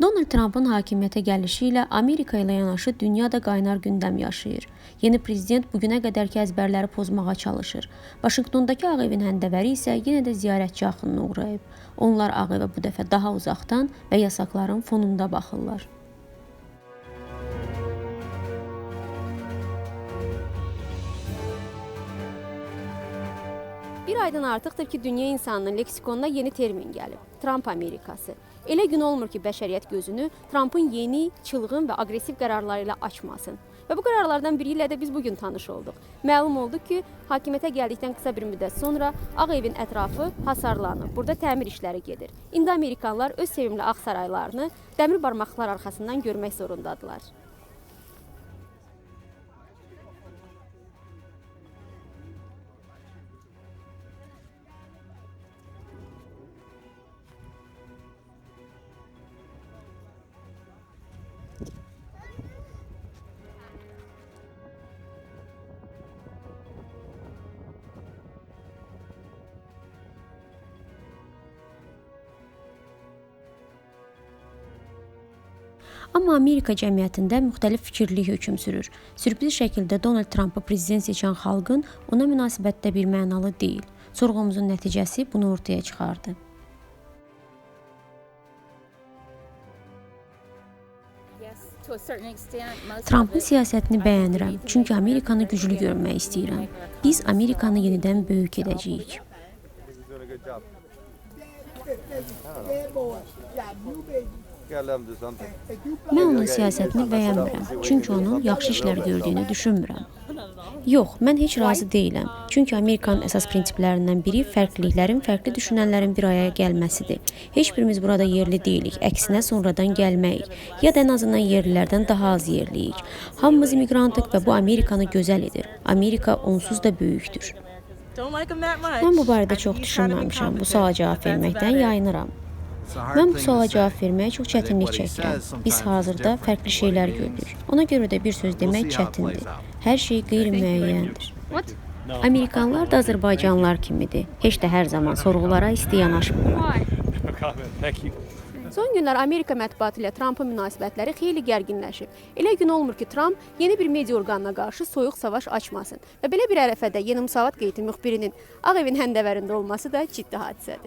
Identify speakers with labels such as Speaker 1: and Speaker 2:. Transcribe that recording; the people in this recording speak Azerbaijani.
Speaker 1: Donald Trump'ın hakimiyyətə gəlişi ilə Amerika ilə yanaşı dünya da qaynar gündəm yaşayır. Yeni prezident bugünə qədərki əzbərləri pozmağa çalışır. Vaşinqtondakı Ağ Evin həndəvəri isə yenə də ziyarətçi axınına uğrayıb. Onlar Ağ Evə bu dəfə daha uzaqdan və yasaqların fonunda baxırlar. Bir aydan artıqdır ki, dünya insanının leksikonuna yeni termin gəlib. Trump Amerikası. Elə gün olmur ki, bəşəriyyət gözünü Trump'ın yeni, çılğın və aqressiv qərarları ilə açmasın. Və bu qərarlardan biri ilə də biz bugün tanış olduq. Məlum oldu ki, hakimiyyətə gəldikdən qısa bir müddət sonra Ağ Evin ətrafı hasarlanıb. Burada təmir işləri gedir. İndi Amerikanlar öz sevimli ağ saraylarını dəmir barmaqlar arxasından görmək zorundadılar. Amma Amerika cəmiyyətində müxtəlif fikirlilik hökm sürür. Sürpriz şəkildə Donald Trump'ı prezident seçən xalqın ona münasibətdə bir mənalı deyil. Sorğumuzun nəticəsi bunu ortaya çıxardı. Trump'ın siyasətini bəyənirəm, çünki Amerikanı güclü görmək istəyirəm. Biz Amerikanı yenidən böyük edəcəyik. Mən onun siyasətini bəyənmirəm, çünki onun yaxşı işlər gördüyünü düşünmürəm. Yox, mən heç razı deyiləm, çünki Amerikanın əsas prinsiplərindən biri fərqliliklərin, fərqli düşünənlərin bir araya gəlməsidir. Heç birimiz burada yerli deyilik, əksinə sonradan gəlməyik, ya da ən azından yerlilərdən daha az yerliyik. Hamımız immigrantıq və bu Amerikanı gözəl edir. Amerika onsuz da böyükdür. Mən bu barədə çox düşünməmişəm, bu suala cavab verməkdən yayınıram. Mən bu suala cavab verməyə çox çətinlik çəkirəm. Biz hazırda fərqli şeylər görürük. Ona görə də bir söz demək çətindir. Hər şey qeyri-müəyyəndir. Amerikanlar da Azərbaycanlılar kimidir. Heç də hər zaman sorğulara isti yanaşmırlar. Son günlər Amerika mətbuatı ilə Trump'ın münasibətləri xeyli gərginləşib. Elə gün olmur ki, Trump yeni bir media orqanına qarşı soyuq savaş açmasın. Və belə bir ərəfədə Yeni Müsavat qeyti müxbirinin Ağ Evin həndəvərində olması da ciddi hadisədir.